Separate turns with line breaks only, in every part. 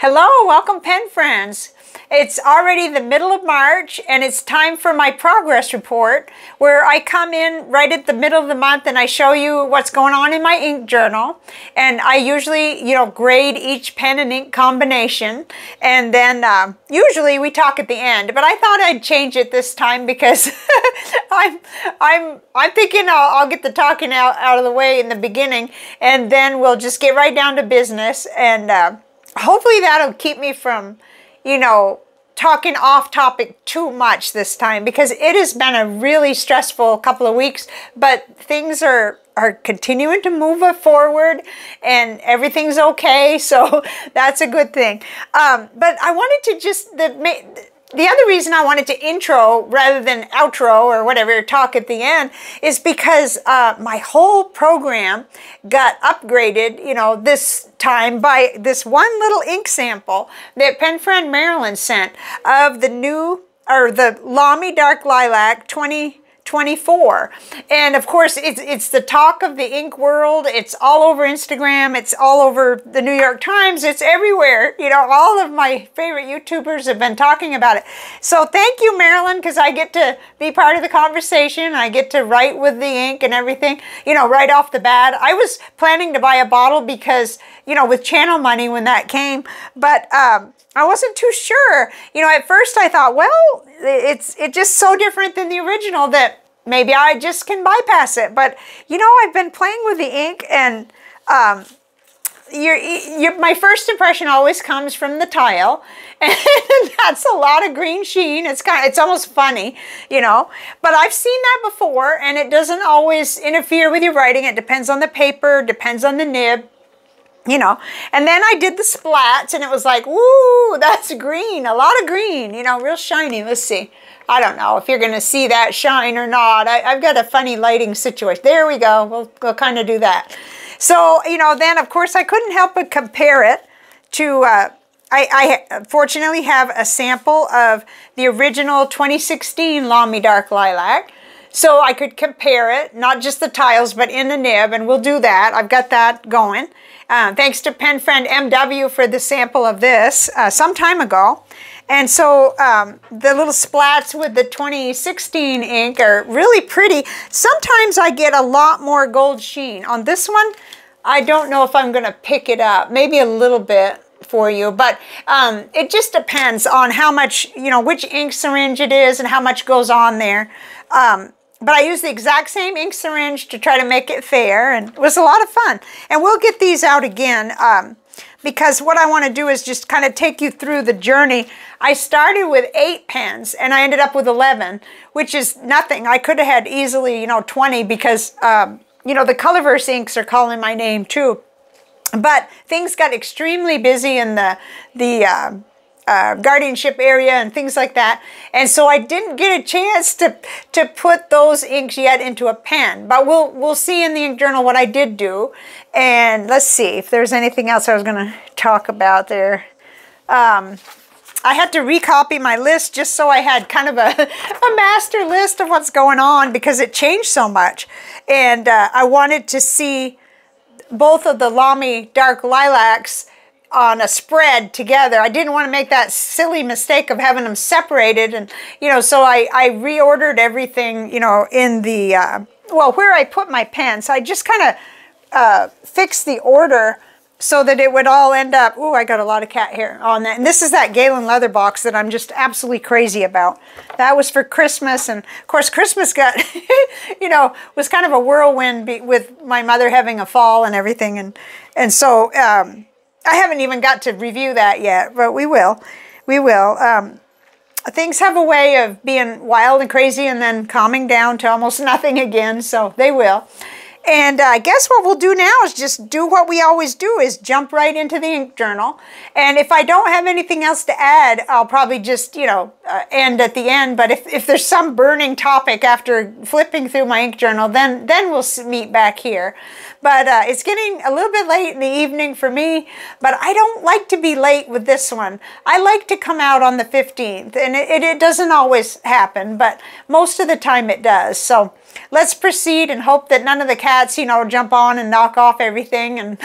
Hello, welcome pen friends. It's already the middle of March and it's time for my progress report where I come in right at the middle of the month and I show you what's going on in my ink journal. And I usually, grade each pen and ink combination. And then usually we talk at the end, but I thought I'd change it this time because I'm thinking I'll get the talking out of the way in the beginning and then we'll just get right down to business. And hopefully that'll keep me from, talking off topic too much this time, because it has been a really stressful couple of weeks, but things are continuing to move forward and everything's okay. So that's a good thing. But I wanted to just, the other reason I wanted to intro rather than outro or whatever, talk at the end, is because my whole program got upgraded, this time by this one little ink sample that pen friend Marilyn sent of the Lamy Dark Lilac 2024. And of course, it's the talk of the ink world. It's all over Instagram. It's all over the New York Times. It's everywhere. All of my favorite YouTubers have been talking about it. So thank you, Marilyn, because I get to be part of the conversation. I get to write with the ink and everything, right off the bat. I was planning to buy a bottle because, with channel money when that came, but I wasn't too sure. At first I thought, well, it's just so different than the original that maybe I just can bypass it. But, I've been playing with the ink, and my first impression always comes from the tile, and that's a lot of green sheen. It's almost funny, but I've seen that before, and it doesn't always interfere with your writing. It depends on the paper, depends on the nib. And then I did the splats and it was like, woo, that's green, a lot of green, real shiny. Let's see. I don't know if you're going to see that shine or not. I've got a funny lighting situation. There we go. We'll kind of do that. So, then of course I couldn't help but compare it to, I fortunately have a sample of the original 2016 Lamy Dark Lilac. So I could compare it, not just the tiles, but in the nib, and we'll do that. I've got that going. Thanks to pen friend MW for the sample of this some time ago. And so the little splats with the 2016 ink are really pretty. Sometimes I get a lot more gold sheen. On this one, I don't know if I'm going to pick it up. Maybe a little bit for you, but it just depends on how much, which ink syringe it is and how much goes on there. But I used the exact same ink syringe to try to make it fair, and it was a lot of fun. And we'll get these out again because what I want to do is just kind of take you through the journey. I started with 8 pens and I ended up with 11, which is nothing. I could have had easily, 20 because, the Colorverse inks are calling my name too. But things got extremely busy in the guardianship area and things like that, and so I didn't get a chance to put those inks yet into a pen, but we'll see in the ink journal what I did do. And let's see if there's anything else I was going to talk about there. I had to recopy my list just so I had kind of a master list of what's going on because it changed so much, and I wanted to see both of the Lamy Dark Lilacs on a spread together. I didn't want to make that silly mistake of having them separated, and so I reordered everything in the where I put my pens. I just kind of fixed the order so that it would all end up, ooh, I got a lot of cat hair on that. And this is that Galen leather box that I'm just absolutely crazy about. That was for Christmas, and of course Christmas got was kind of a whirlwind with my mother having a fall and everything, and so I haven't even got to review that yet, but we will. We will. Things have a way of being wild and crazy and then calming down to almost nothing again, so they will. And I guess what we'll do now is just do what we always do, is jump right into the ink journal. And if I don't have anything else to add, I'll probably just, end at the end. But if there's some burning topic after flipping through my ink journal, then we'll meet back here. But it's getting a little bit late in the evening for me, but I don't like to be late with this one. I like to come out on the 15th, and it doesn't always happen, but most of the time it does. So let's proceed and hope that none of the cats, jump on and knock off everything. And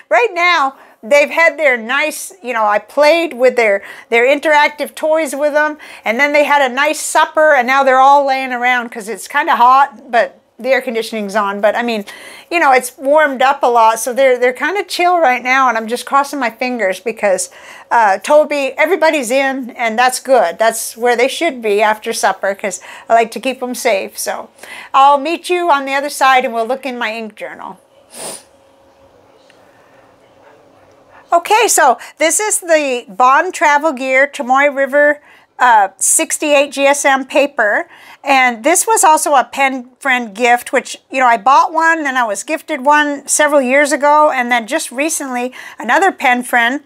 right now, they've had their nice, you know, I played with their interactive toys with them, and then they had a nice supper, and now they're all laying around because it's kind of hot, but the air conditioning's on. But I mean, you know, it's warmed up a lot, so they're kind of chill right now, and I'm just crossing my fingers because Toby, everybody's in, and that's good. That's where they should be after supper, because I like to keep them safe. So I'll meet you on the other side, and we'll look in my ink journal. Okay, so this is the Bond Travel Gear Chamoy River 68 GSM paper, and this was also a pen friend gift, which, you know, I bought one and I was gifted one several years ago, and then just recently another pen friend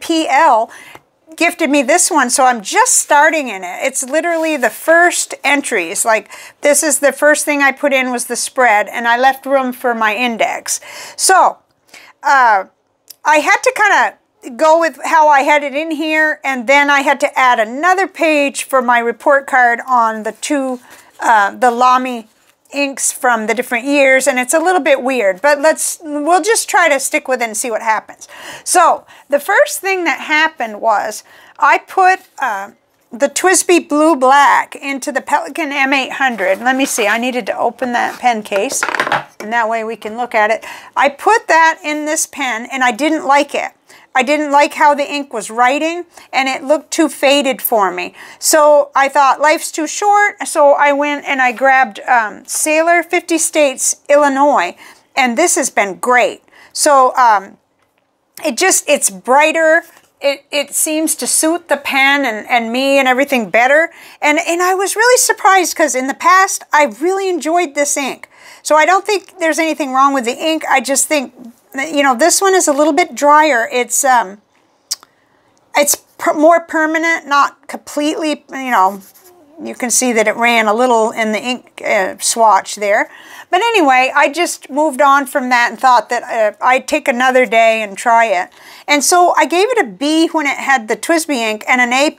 PL gifted me this one, so I'm just starting in it. It's literally the first entries. Like, this is the first thing I put in was the spread, and I left room for my index. So I had to kind of go with how I had it in here, and then I had to add another page for my report card on the the Lamy inks from the different years, and it's a little bit weird, but we'll just try to stick with it and see what happens. So the first thing that happened was I put the TWSBI Blue Black into the Pelikan M800. Let me see, I needed to open that pen case, and that way we can look at it. I put that in this pen, and I didn't like it. I didn't like how the ink was writing, and it looked too faded for me. So I thought, life's too short, so I went and I grabbed Sailor 50 States, Illinois, and this has been great. So it's brighter. It seems to suit the pen and me and everything better. And I was really surprised, because in the past, I really enjoyed this ink. So I don't think there's anything wrong with the ink. I just think, you know, this one is a little bit drier. It's more permanent, not completely, you know, you can see that it ran a little in the ink swatch there. But anyway, I just moved on from that and thought that I'd take another day and try it. And so I gave it a B when it had the TWSBI ink, and an A+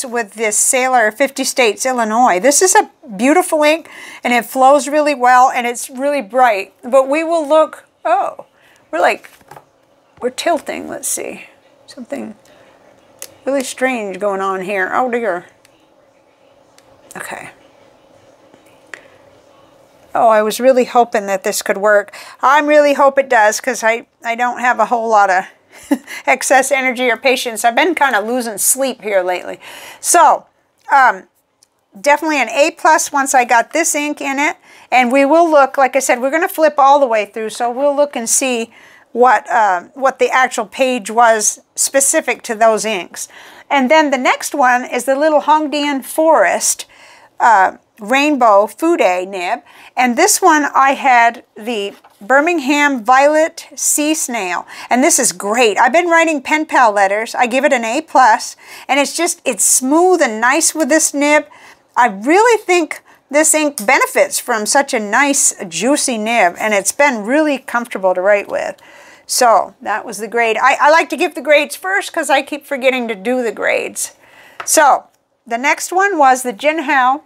with this Sailor 50 States, Illinois. This is a beautiful ink, and it flows really well, and it's really bright. But we will look, oh, we're tilting, let's see. Something really strange going on here. Oh dear. Okay. Oh, I was really hoping that this could work. I really hope it does, because I don't have a whole lot of excess energy or patience. I've been kind of losing sleep here lately. So, definitely an A+ once I got this ink in it. And we will look, like I said, we're going to flip all the way through, so we'll look and see what the actual page was specific to those inks. And then the next one is the little Hongdian Forest Rainbow Fude nib, and this one I had the Birmingham Violet Sea Snail, and this is great. I've been writing pen pal letters. I give it an A+, and it's smooth and nice with this nib. I really think this ink benefits from such a nice juicy nib, and it's been really comfortable to write with. So that was the grade. I like to give the grades first, because I keep forgetting to do the grades. So the next one was the Jinhao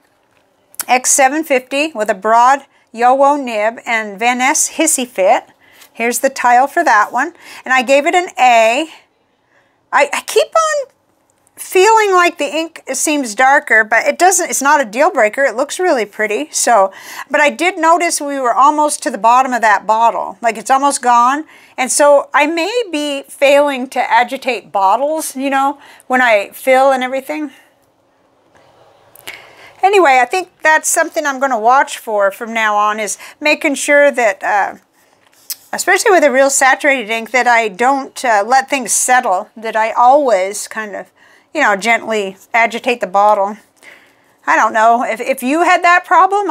X750 with a broad Jowo nib and Vanness Hissy Fit. Here's the tile for that one. And I gave it an A. I keep on feeling like the ink seems darker, but it doesn't. It's not a deal breaker. It looks really pretty. So, but I did notice we were almost to the bottom of that bottle. Like, it's almost gone. And so I may be failing to agitate bottles, you know, when I fill and everything. Anyway, I think that's something I'm going to watch for from now on, is making sure that, especially with a real saturated ink, that I don't let things settle, that I always kind of, you know, gently agitate the bottle. I don't know if you had that problem.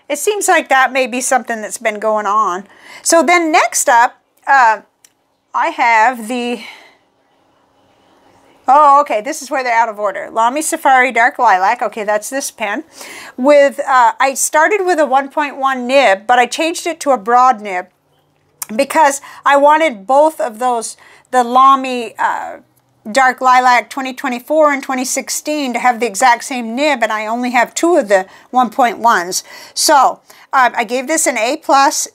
It seems like that may be something that's been going on. So then next up, I have the, oh, okay, this is where they're out of order. Lamy Dark Lilac, okay, that's this pen. With, I started with a 1.1 nib, but I changed it to a broad nib because I wanted both of those, the Lamy Dark Lilac 2024 and 2016 to have the exact same nib, and I only have 2 of the 1.1s. So I gave this an A+.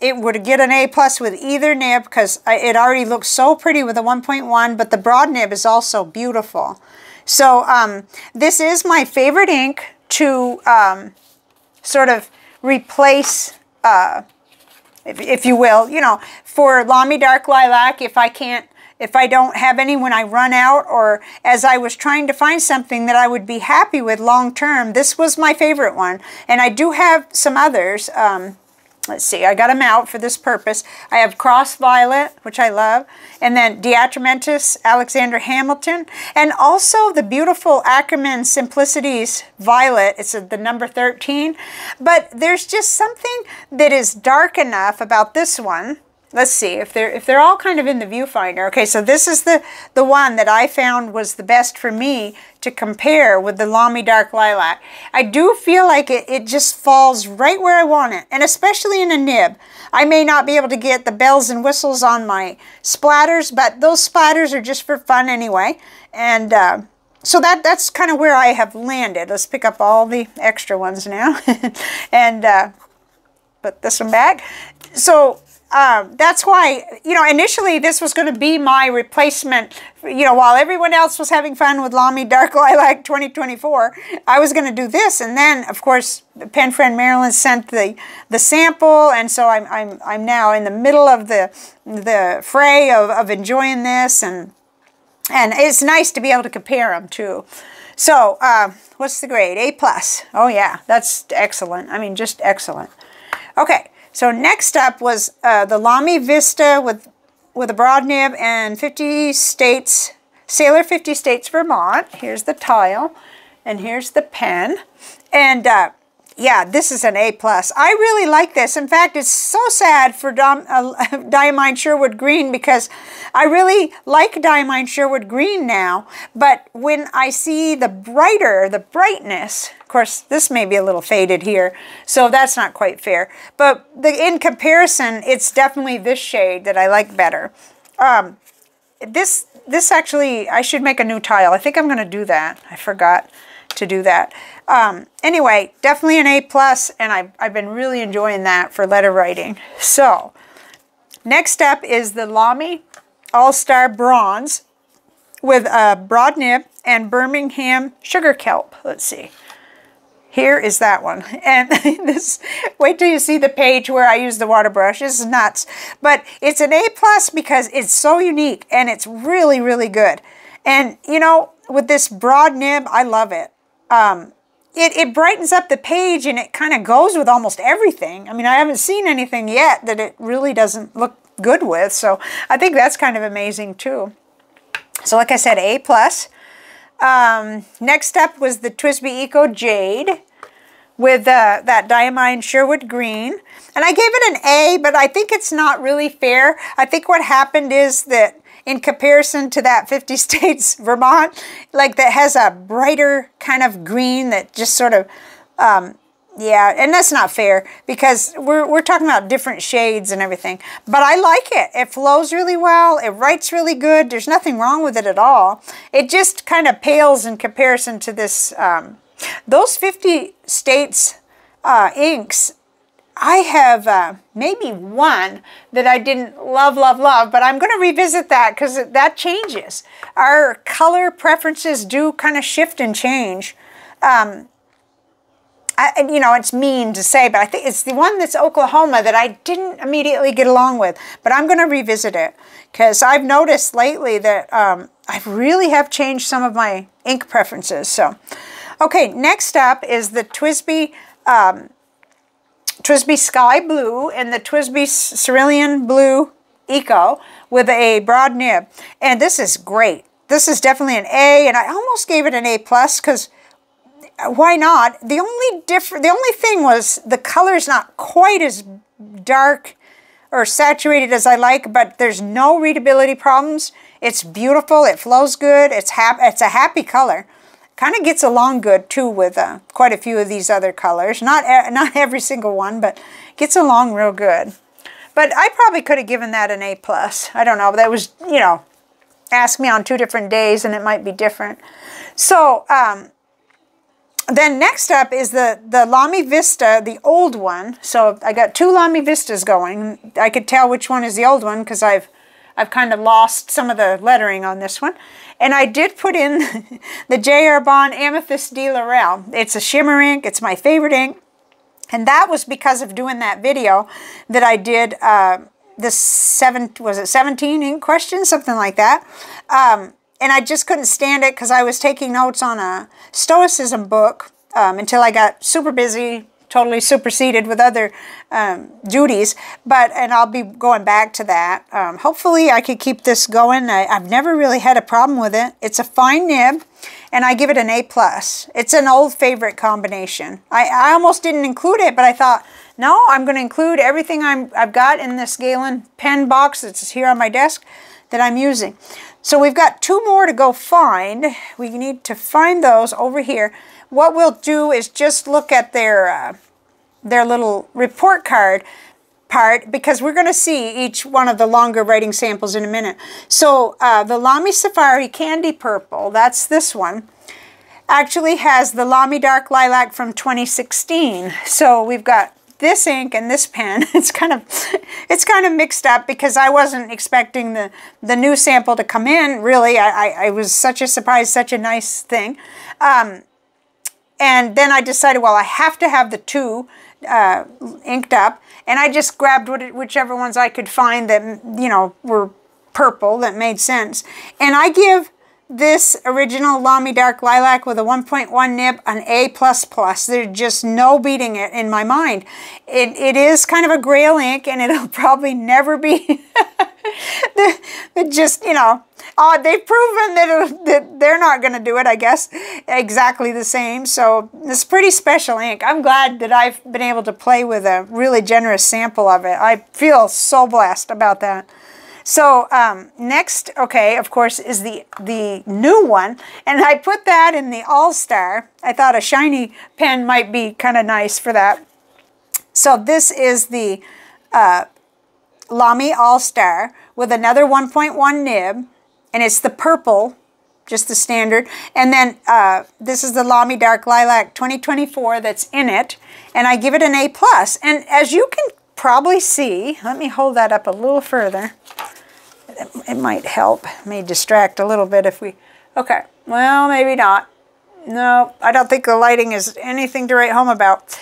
It would get an A+ with either nib because it already looks so pretty with a 1.1, but the broad nib is also beautiful. So this is my favorite ink to sort of replace, if you will, you know, for Lamy Dark Lilac, if I don't have any when I run out, or as I was trying to find something that I would be happy with long term, this was my favorite one. And I do have some others. Let's see, I got them out for this purpose. I have Cross Violet, which I love, and then Diatramentis Alexander Hamilton, and also the beautiful Ackerman Simplicities Violet. It's the number 13. But there's just something that is dark enough about this one. Let's see if they're all kind of in the viewfinder. Okay, so this is the one that I found was the best for me to compare with the Lamy Dark Lilac. I do feel like it just falls right where I want it, and especially in a nib. I may not be able to get the bells and whistles on my splatters, but those splatters are just for fun anyway. And so that's kind of where I have landed. Let's pick up all the extra ones now and put this one back. So that's why, you know, initially this was going to be my replacement, you know, while everyone else was having fun with Lamy Dark Lilac 2024, I was going to do this. And then, of course, pen friend Marilyn sent the sample, and so I'm now in the middle of the fray of enjoying this, and it's nice to be able to compare them too. So, what's the grade? A+. Oh yeah, that's excellent. I mean, just excellent. Okay. So next up was the Lamy Vista with a broad nib and 50 states, Sailor 50 States Vermont. Here's the tile, and here's the pen. And yeah, this is an A+. I really like this. In fact, it's so sad for Diamine Sherwood Green, because I really like Diamine Sherwood Green now. But when I see the brightness, of course, this may be a little faded here, so that's not quite fair. But in comparison, it's definitely this shade that I like better. This actually, I should make a new tile. I think I'm going to do that. I forgot to do that. Anyway, definitely an A+, and I've been really enjoying that for letter writing. So, next up is the Lamy All-Star Bronze with a broad nib and Birmingham Sugar Kelp. Let's see. Here is that one. And this, wait till you see the page where I use the water brush. This is nuts. But it's an A+ because it's so unique, and it's really, really good. And, you know, with this broad nib, I love it. It brightens up the page, and it kind of goes with almost everything. I mean, I haven't seen anything yet that it really doesn't look good with, so I think that's kind of amazing too. So like I said, A+. Next up was the TWSBI Eco Jade with that Diamine Sherwood Green. And I gave it an A, but I think it's not really fair. I think what happened is that in comparison to that 50 States Vermont, like that has a brighter kind of green that just sort of, yeah, and that's not fair because we're talking about different shades and everything. But I like it. It flows really well. It writes really good. There's nothing wrong with it at all. It just kind of pales in comparison to this, those 50 States inks. I have maybe one that I didn't love, but I'm going to revisit that because that changes. Our color preferences do kind of shift and change. You know, it's mean to say, but I think it's the one that's Oklahoma that I didn't immediately get along with. But I'm going to revisit it because I've noticed lately that I really have changed some of my ink preferences. So, okay, next up is the TWSBI Sky Blue and the TWSBI Cerulean Blue Eco with a broad nib. And this is great. This is definitely an A, and I almost gave it an A+ because why not? The only thing was the color's not quite as dark or saturated as I like, but there's no readability problems. It's beautiful. It flows good. It's a happy color. Kind of gets along good too with quite a few of these other colors. Not every single one, but gets along real good. But I probably could have given that an A+. I don't know. That was, you know, ask me on 2 different days and it might be different. So then next up is the Lamy Vista, the old one. So I got 2 Lamy Vistas going. I could tell which one is the old one because I've kind of lost some of the lettering on this one. And I did put in the J. Herbin Amethyst de Laurel. It's a shimmer ink. It's my favorite ink. And that was because of doing that video that I did, was it 17 ink questions? Something like that. And I just couldn't stand it because I was taking notes on a Stoicism book until I got super busy, totally superseded with other duties. And I'll be going back to that. Hopefully I could keep this going. I've never really had a problem with it. It's a fine nib, and I give it an A+. It's an old favorite combination. I almost didn't include it, but I thought, no, I'm going to include everything I've got in this Galen pen box that's here on my desk that I'm using. So we've got 2 more to go find. We need to find those over here. What we'll do is just look at their little report card part, because we're going to see each one of the longer writing samples in a minute. So the Lamy Safari Candy Purple, that's this one, actually has the Lamy Dark Lilac from 2016. So we've got this ink and this pen. It's kind of mixed up because I wasn't expecting the new sample to come in. Really, I was such a surprise, such a nice thing. And then I decided, well, I have to have the 2 inked up, and I just grabbed whichever ones I could find that, you know, were purple, that made sense. And I give this original Lamy Dark Lilac with a 1.1 nib an A++. There's just no beating it in my mind. It is kind of a grail ink, and it'll probably never be just, you know, they've proven that they're not going to do it, I guess, exactly the same. So it's pretty special ink. I'm glad that I've been able to play with a really generous sample of it. I feel so blessed about that. So next, okay, of course, is the new one. And I put that in the All-Star. I thought a shiny pen might be kind of nice for that. So this is the Lamy All-Star with another 1.1 nib. And it's the purple, just the standard. And then this is the Lamy Dark Lilac 2024 that's in it. And I give it an A+. And as you can probably see, let me hold that up a little further. It might help. It may distract a little bit if we... Okay, well, maybe not. No, I don't think the lighting is anything to write home about.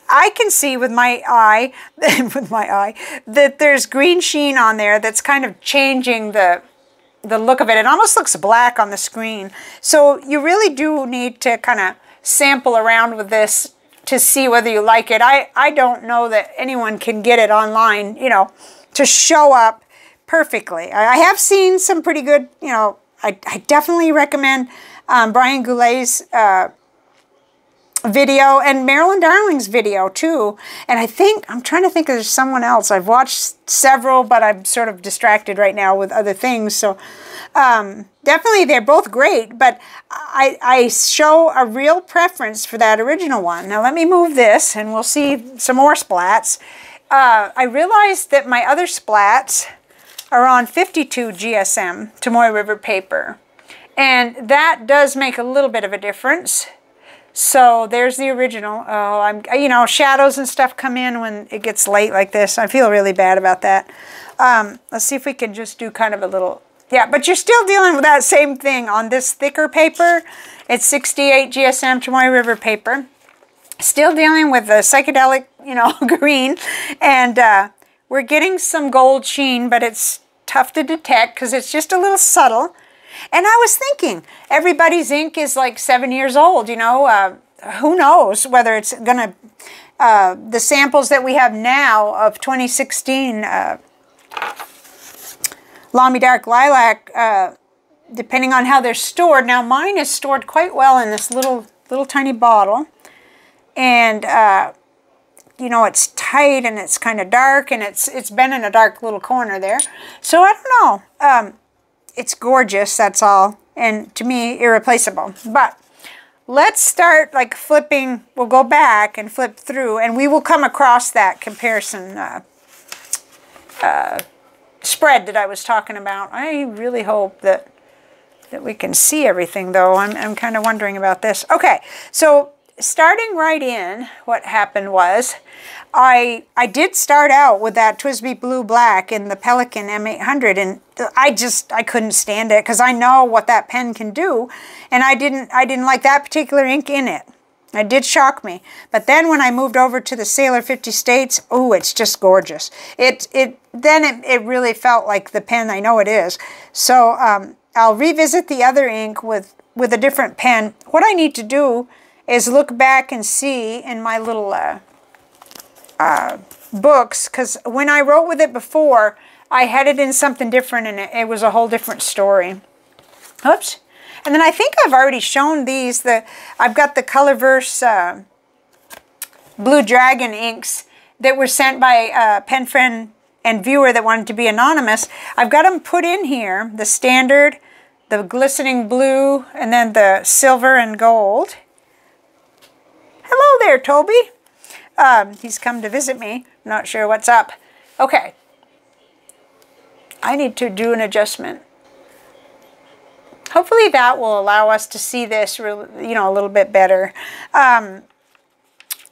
I can see with my eye, that there's green sheen on there that's kind of changing the look of it. It almost looks black on the screen. So you really do need to kind of sample around with this to see whether you like it. I don't know that anyone can get it online, you know, to show up perfectly. I have seen some pretty good, you know, I definitely recommend Brian Goulet's video and Marilyn Darling's video too. And I'm trying to think there's someone else. I've watched several, but I'm sort of distracted right now with other things. So definitely they're both great, but I show a real preference for that original one. Now let me move this and we'll see some more splats. I realized that my other splats are on 52 GSM Tomoe River paper. And that does make a little bit of a difference. So there's the original. Oh, you know, shadows and stuff come in when it gets late like this. I feel really bad about that. Let's see if we can just do kind of a little, yeah, but you're still dealing with that same thing on this thicker paper. It's 68 GSM Tomoe River paper. Still dealing with the psychedelic, you know, green. And we're getting some gold sheen, but it's tough to detect because it's just a little subtle. And I was thinking, everybody's ink is like 7 years old, you know. Who knows whether it's going to, the samples that we have now of 2016 Lamy Dark Lilac, depending on how they're stored. Now mine is stored quite well in this little tiny bottle. And, you know, it's tight and it's kind of dark and it's been in a dark little corner there. So I don't know. It's gorgeous, that's all, and to me, irreplaceable. But let's start like flipping. We'll go back and flip through, and we will come across that comparison spread that I was talking about. I really hope that we can see everything, though. I'm kind of wondering about this. Okay, so starting right in, what happened was I did start out with that TWSBI Blue Black in the Pelikan M800, and I couldn't stand it because I know what that pen can do, and I didn't like that particular ink in it. It did shock me. But then when I moved over to the Sailor 50 States, oh, it's just gorgeous. It really felt like the pen I know it is. So I'll revisit the other ink with a different pen. What I need to do is look back and see in my little books, because when I wrote with it before, I had it in something different, and it was a whole different story. Oops. And then I think I've already shown these. I've got the Colorverse Blue Dragon inks that were sent by a pen friend and viewer that wanted to be anonymous. I've got them put in here, the standard, the glistening blue, and then the silver and gold. Hello there, Toby. He's come to visit me. Not sure what's up. Okay. I need to do an adjustment. Hopefully that will allow us to see this, a little bit better.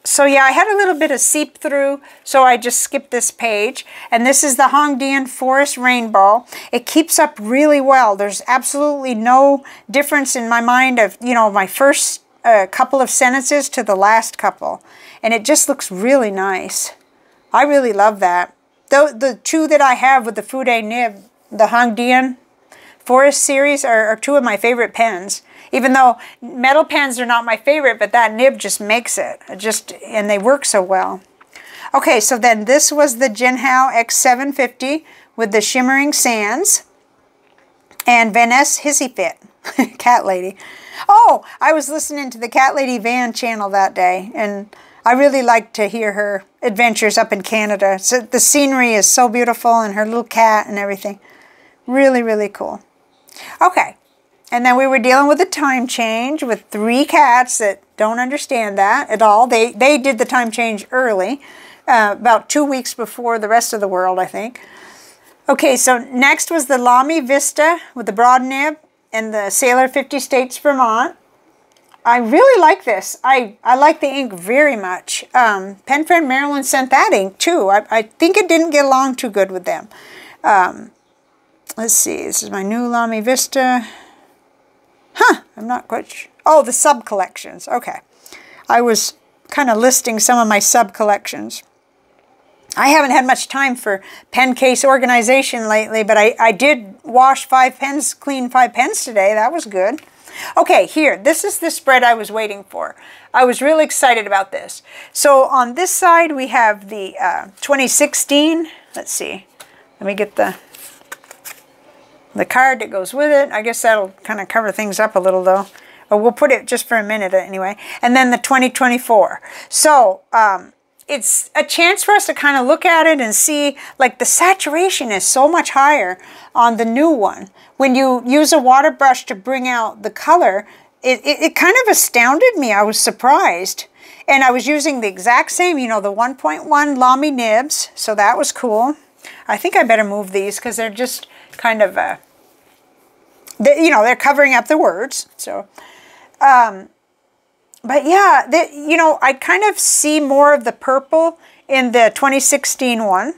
So yeah, I had a little bit of seep through, so I just skipped this page. And this is the Hongdian Forest Rainbow. It keeps up really well. There's absolutely no difference in my mind of, my first couple of sentences to the last couple. And it just looks really nice. I really love that. The two that I have with the Fude nib, the Hongdian Forest series, are two of my favorite pens. Even though metal pens are not my favorite, but that nib just makes it. And they work so well. Okay, so then this was the Jinhao X750 with the shimmering sands. And Vanness Hissy Fit, Cat Lady. Oh, I was listening to the Cat Lady Van channel that day, and I really liked to hear her adventures up in Canada. So the scenery is so beautiful, and her little cat and everything. Really, really cool. Okay, and then we were dealing with a time change with 3 cats that don't understand that at all. They did the time change early, about 2 weeks before the rest of the world, I think. Okay, so next was the Lamy Vista with the broad nib and the Sailor 50 States, Vermont. I really like this. I like the ink very much. Pen friend Marilyn sent that ink too. I think it didn't get along too good with them. Let's see, this is my new Lamy Vista. I'm not quite sure. Oh, the sub-collections. Okay. I was kind of listing some of my sub-collections. I haven't had much time for pen case organization lately, but I did wash 5 pens, clean 5 pens today. That was good. Okay, here. This is the spread I was waiting for. I was really excited about this. So on this side, we have the 2016. Let's see. Let me get the card that goes with it. I guess that'll kind of cover things up a little, though. But we'll put it just for a minute anyway. And then the 2024. So it's a chance for us to kind of look at it and see, like, the saturation is so much higher on the new one. When you use a water brush to bring out the color, it kind of astounded me. I was surprised. And I was using the exact same, the 1.1 Lamy nibs. So that was cool. I think I better move these because they're just kind of, they're covering up the words. So, but yeah, I kind of see more of the purple in the 2016 one.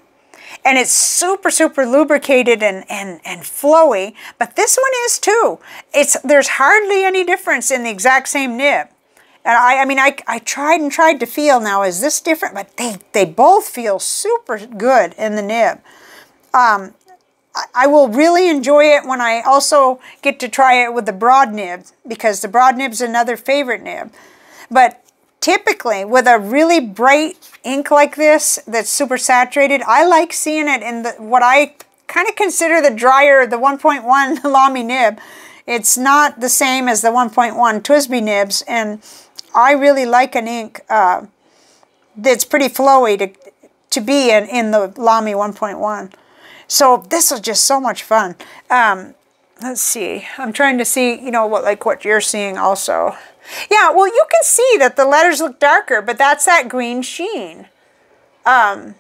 And it's super, super lubricated and flowy. But this one is too. There's hardly any difference in the exact same nib. And I tried to feel, now is this different? But they both feel super good in the nib. I will really enjoy it when I also get to try it with the broad nib, because the broad nib's another favorite nib. But typically, with a really bright ink like this that's super saturated, I like seeing it in what I kind of consider the drier, the 1.1 Lamy nib. It's not the same as the 1.1 TWSBI nibs, and I really like an ink that's pretty flowy to be in the Lamy 1.1. So this is just so much fun. Let's see. I'm trying to see, what you're seeing also. Yeah, well, you can see that the letters look darker, but that's that green sheen. I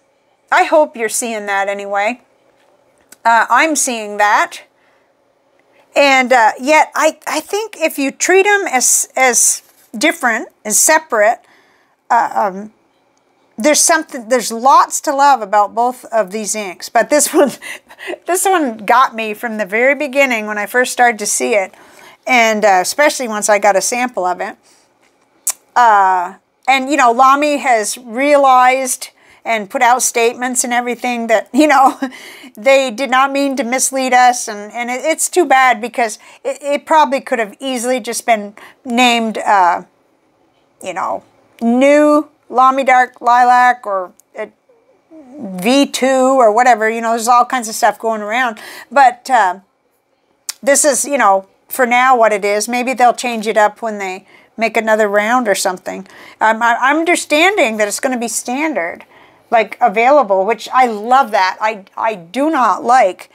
hope you're seeing that anyway. I'm seeing that. And yet, I think if you treat them as different, as separate, there's lots to love about both of these inks. But this one got me from the very beginning when I first started to see it, and especially once I got a sample of it. And you know, Lamy has realized and put out statements and everything that, you know, they did not mean to mislead us, and it's too bad, because it probably could have easily just been named, you know, new Lamy Dark Lilac, or V2 or whatever. You know, there's all kinds of stuff going around. But this is, you know, for now what it is. Maybe they'll change it up when they make another round or something. I'm understanding that it's going to be standard, like available, which I love that. I do not like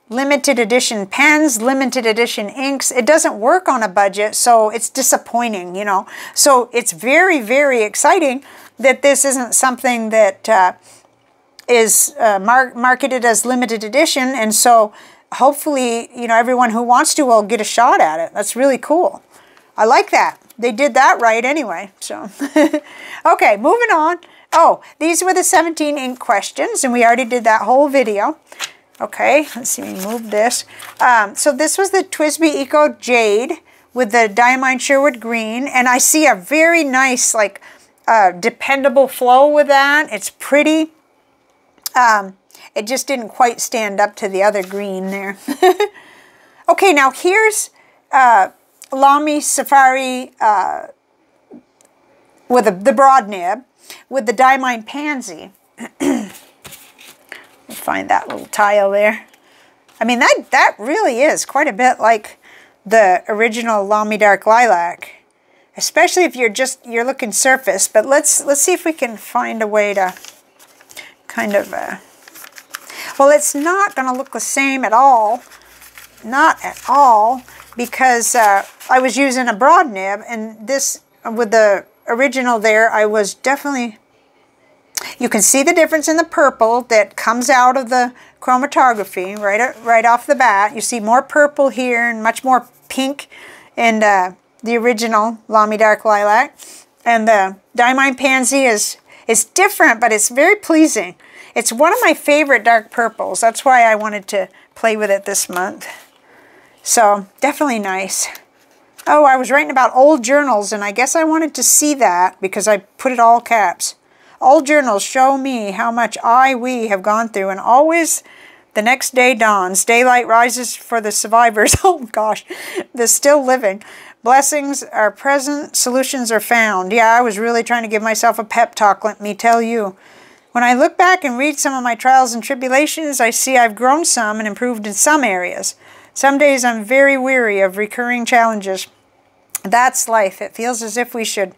limited edition pens, limited edition inks. It doesn't work on a budget, so it's disappointing, you know. So it's very, very exciting that this isn't something that is marketed as limited edition, and so hopefully, you know, everyone who wants to will get a shot at it. That's really cool. I like that. They did that right anyway, so. Okay, moving on. Oh, these were the 17 ink questions, and we already did that whole video. Okay, let's see, move this. So this was the TWSBI Eco Jade with the Diamine Sherwood Green, and I see a very nice, like, dependable flow with that. It's pretty. It just didn't quite stand up to the other green there. Okay, now here's Lamy Safari with the broad nib, with the Diamine Pansy. Find that little tile there. I mean, that really is quite a bit like the original Lamy Dark Lilac, especially if you're looking surface. But let's see if we can find a way to kind of well, it's not going to look the same at all, not at all, because I was using a broad nib, and this with the original there, I was definitely. You can see the difference in the purple that comes out of the chromatography right off the bat. You see more purple here and much more pink in the original Lamy Dark Lilac. And the Diamine Pansy is different, but it's very pleasing. It's one of my favorite dark purples. That's why I wanted to play with it this month. So definitely nice. Oh, I was writing about old journals, and I guess I wanted to see that because I put it all caps. Old journals show me how much we have gone through, and always the next day dawns. Daylight rises for the survivors. Oh gosh, the still living. Blessings are present, solutions are found. Yeah, I was really trying to give myself a pep talk, let me tell you. When I look back and read some of my trials and tribulations, I see I've grown some and improved in some areas. Some days I'm very weary of recurring challenges. That's life. It feels as if we should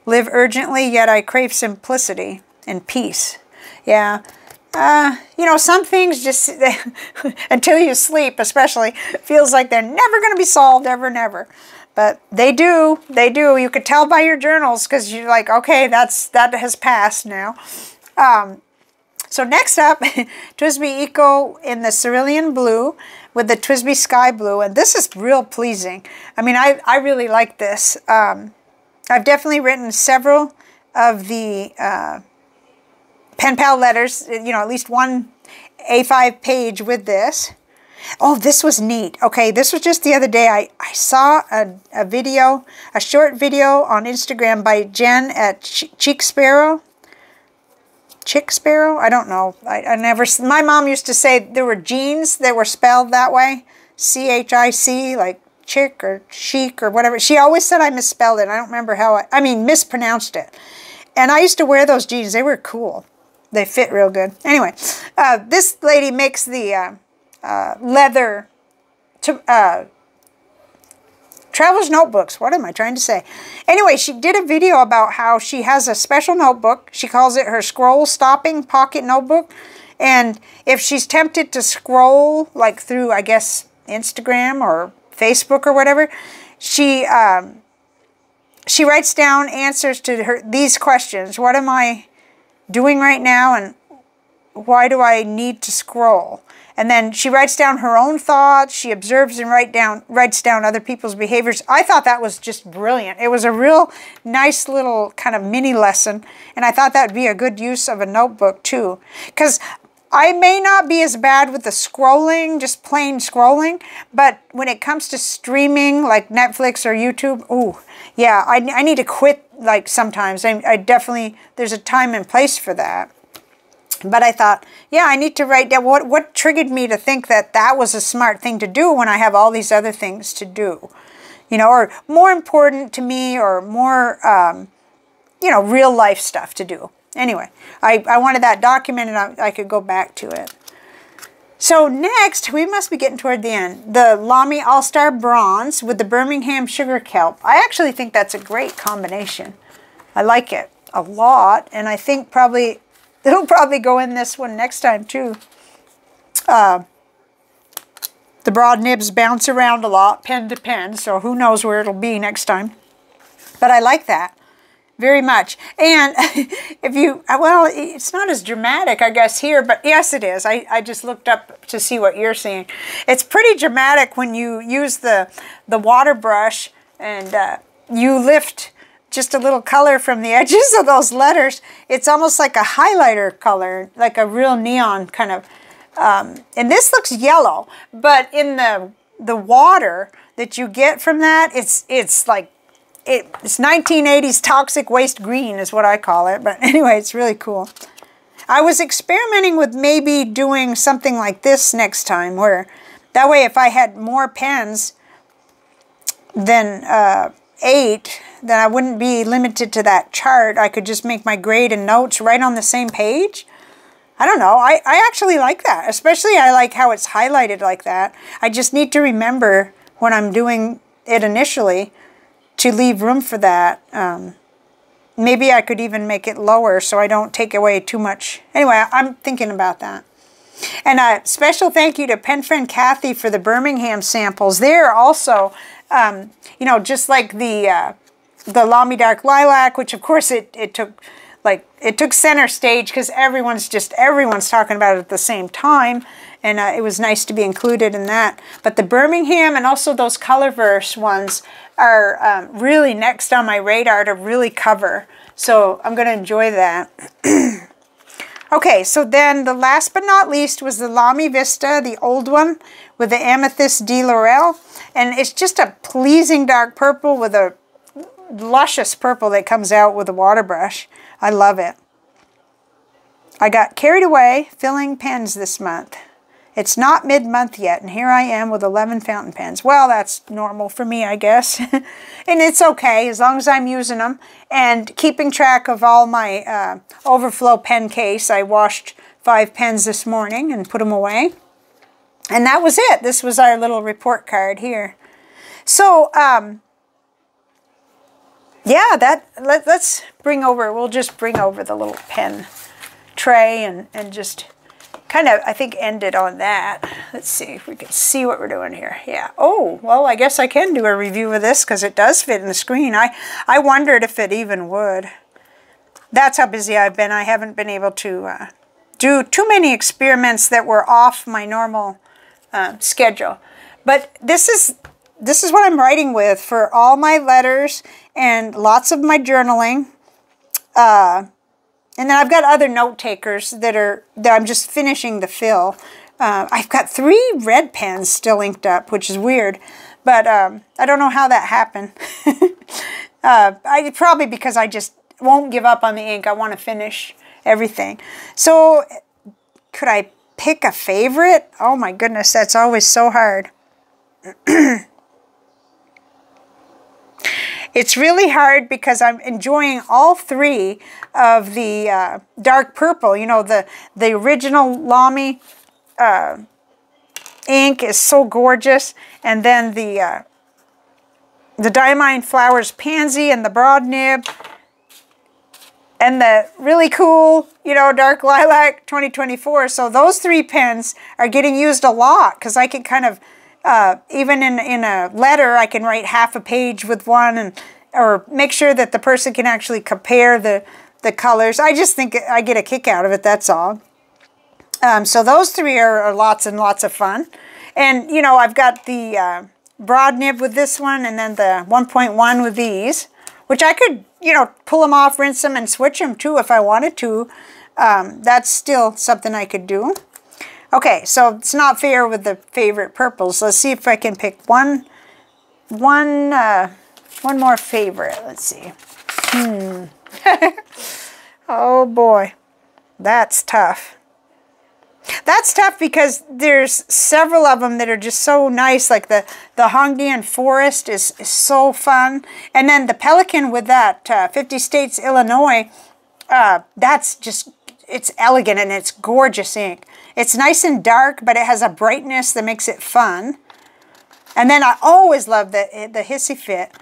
live urgently, yet I crave simplicity and peace. Yeah. You know, some things just, until you sleep especially, feels like they're never going to be solved, ever, never. But they do. They do. You could tell by your journals, because you're like, okay, that has passed now. So next up, TWSBI Eco in the Cerulean Blue with the TWSBI Sky Blue. And this is real pleasing. I mean, I really like this. I've definitely written several of the pen pal letters, you know, at least one A5 page with this. Oh, this was neat. Okay, this was just the other day. I saw a video, a short video on Instagram by Jen at Chick Sparrow. Chick Sparrow? I don't know. I never, my mom used to say there were jeans that were spelled that way. C-H-I-C, like chick or chic or whatever. She always said I misspelled it. I don't remember how I mean, mispronounced it. And I used to wear those jeans. They were cool. They fit real good. Anyway, this lady makes the leather traveler's notebooks. What am I trying to say? Anyway, she did a video about how she has a special notebook. She calls it her scroll stopping pocket notebook. And if she's tempted to scroll, like through, I guess, Instagram or Facebook or whatever, she writes down answers to these questions. What am I doing right now, and why do I need to scroll? And then she writes down her own thoughts. She observes and writes down other people's behaviors. I thought that was just brilliant. It was a real nice little kind of mini lesson. And I thought that would be a good use of a notebook too. Because I may not be as bad with the scrolling, just plain scrolling. But when it comes to streaming like Netflix or YouTube, ooh, yeah, I need to quit like sometimes. I definitely, there's a time and place for that. But I thought, yeah, I need to write down what triggered me to think that that was a smart thing to do when I have all these other things to do, you know, or more important to me, or more, you know, real life stuff to do. Anyway, I wanted that documented. I could go back to it. So next, we must be getting toward the end. The Lamy All-Star Bronze with the Birmingham Sugar Kelp. I actually think that's a great combination. I like it a lot, and I think probably it'll probably go in this one next time too. The broad nibs bounce around a lot, pen to pen, so who knows where it'll be next time. But I like that very much. And if you, well, it's not as dramatic, I guess, here, but yes, it is. I just looked up to see what you're seeing. It's pretty dramatic when you use the water brush and you lift just a little color from the edges of those letters. It's almost like a highlighter color, like a real neon kind of, and this looks yellow, but in the water that you get from that, it's like, it's 1980s toxic waste green is what I call it. But anyway, it's really cool. I was experimenting with maybe doing something like this next time, where that way if I had more pens than 8, then I wouldn't be limited to that chart. I could just make my grade and notes right on the same page. I don't know. I actually like that. Especially I like how it's highlighted like that. I just need to remember when I'm doing it initially to leave room for that. Maybe I could even make it lower so I don't take away too much. Anyway, I'm thinking about that. And a special thank you to pen friend Kathy for the Birmingham samples. They're also, you know, just like the Lamy Dark Lilac, which of course it took center stage because everyone's talking about it at the same time, and it was nice to be included in that. But the Birmingham and also those Colorverse ones are really next on my radar to really cover. So I'm going to enjoy that. Okay, so then the last but not least was the Lamy Vista, the old one, with the Amethyst de Laurel. And it's just a pleasing dark purple with a luscious purple that comes out with a water brush. I love it. I got carried away filling pens this month. It's not mid-month yet, and here I am with 11 fountain pens. Well, that's normal for me, I guess. And it's okay, as long as I'm using them. And keeping track of all my overflow pen case. I washed 5 pens this morning and put them away. And that was it. This was our little report card here. So, yeah, let's bring over, we'll just bring over the little pen tray and just kind of, I think, end it on that. Let's see if we can see what we're doing here. Yeah. Oh, well, I guess I can do a review of this because it does fit in the screen. I wondered if it even would. That's how busy I've been. I haven't been able to do too many experiments that were off my normal schedule. But this is what I'm writing with for all my letters and lots of my journaling. And then I've got other note takers that I'm just finishing the fill. I've got 3 red pens still inked up, which is weird, but I don't know how that happened. Probably because I just won't give up on the ink. I want to finish everything. So could I pick a favorite? Oh my goodness, that's always so hard. It's really hard because I'm enjoying all 3 of the dark purple. You know, the original Lamy ink is so gorgeous. And then the Diamine Flowers Pansy and the broad nib. And the really cool, you know, Dark Lilac 2024. So those 3 pens are getting used a lot because I can kind of, even in a letter, I can write half a page with one, or make sure that the person can actually compare the colors. I just think I get a kick out of it, that's all. So those three are lots and lots of fun. And, you know, I've got the broad nib with this one, and then the 1.1 with these, which I could, you know, pull them off, rinse them, and switch them too if I wanted to. That's still something I could do. Okay, so it's not fair with the favorite purples. Let's see if I can pick one more favorite. Let's see. Oh boy, that's tough. That's tough because there's several of them that are just so nice. Like the Hongdian Forest is so fun. And then the Pelikan with that 50 States, Illinois, that's just, it's elegant and it's gorgeous ink. It's nice and dark, but it has a brightness that makes it fun. And then I always love the Hissy Fit.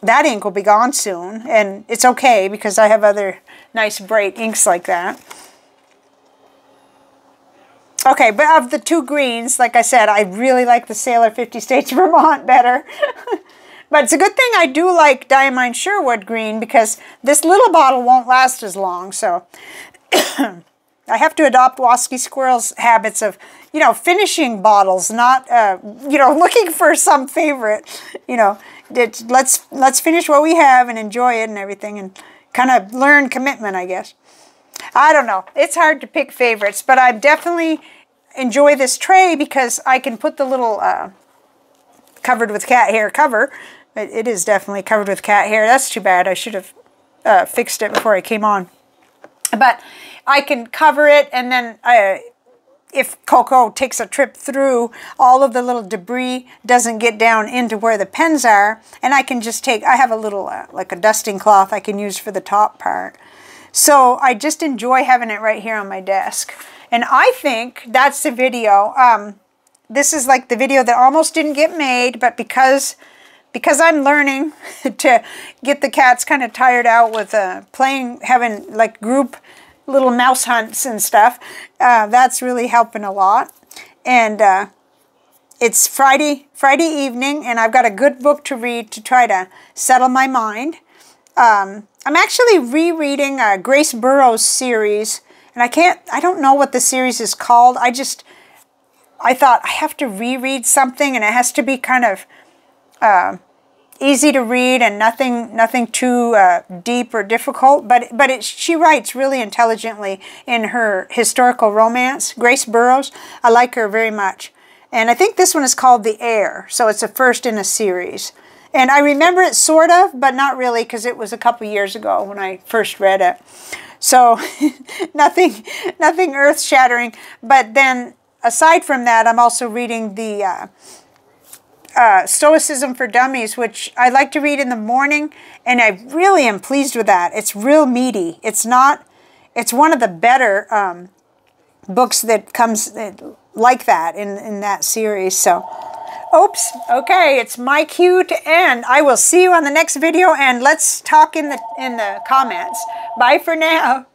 That ink will be gone soon, and it's okay because I have other nice bright inks like that. Okay, but of the two greens, like I said, I really like the Sailor 50 States Vermont better. But it's a good thing I do like Diamine Sherwood green because this little bottle won't last as long. So I have to adopt Wasky Squirrel's habits of, you know, finishing bottles, not, you know, looking for some favorite. You know, let's finish what we have and enjoy it and everything, and kind of learn commitment, I guess. I don't know. It's hard to pick favorites, but I definitely enjoy this tray because I can put the little covered with cat hair cover. It is definitely covered with cat hair. That's too bad. I should have fixed it before I came on. But I can cover it, and then if Coco takes a trip through, all of the little debris doesn't get down into where the pens are. And I can just take, I have a little, like a dusting cloth I can use for the top part. So I just enjoy having it right here on my desk. And I think that's the video. This is like the video that almost didn't get made, but because I'm learning to get the cats kind of tired out with having like group little mouse hunts and stuff, that's really helping a lot. And it's Friday evening, and I've got a good book to read to try to settle my mind. I'm actually rereading Grace Burrows' series, and I don't know what the series is called. I thought I have to reread something, and it has to be kind of easy to read and nothing too deep or difficult. But she writes really intelligently in her historical romance. Grace Burrows, I like her very much. And I think this one is called The Heir, so it's a first in a series. And I remember it sort of, but not really, because it was a couple years ago when I first read it. So nothing earth-shattering. But then, aside from that, I'm also reading the Stoicism for Dummies, which I like to read in the morning, and I really am pleased with that. It's real meaty. It's one of the better books that comes like that in that series. So. Oops, okay, it's my cue to end. I will see you on the next video, and let's talk in the comments. Bye for now.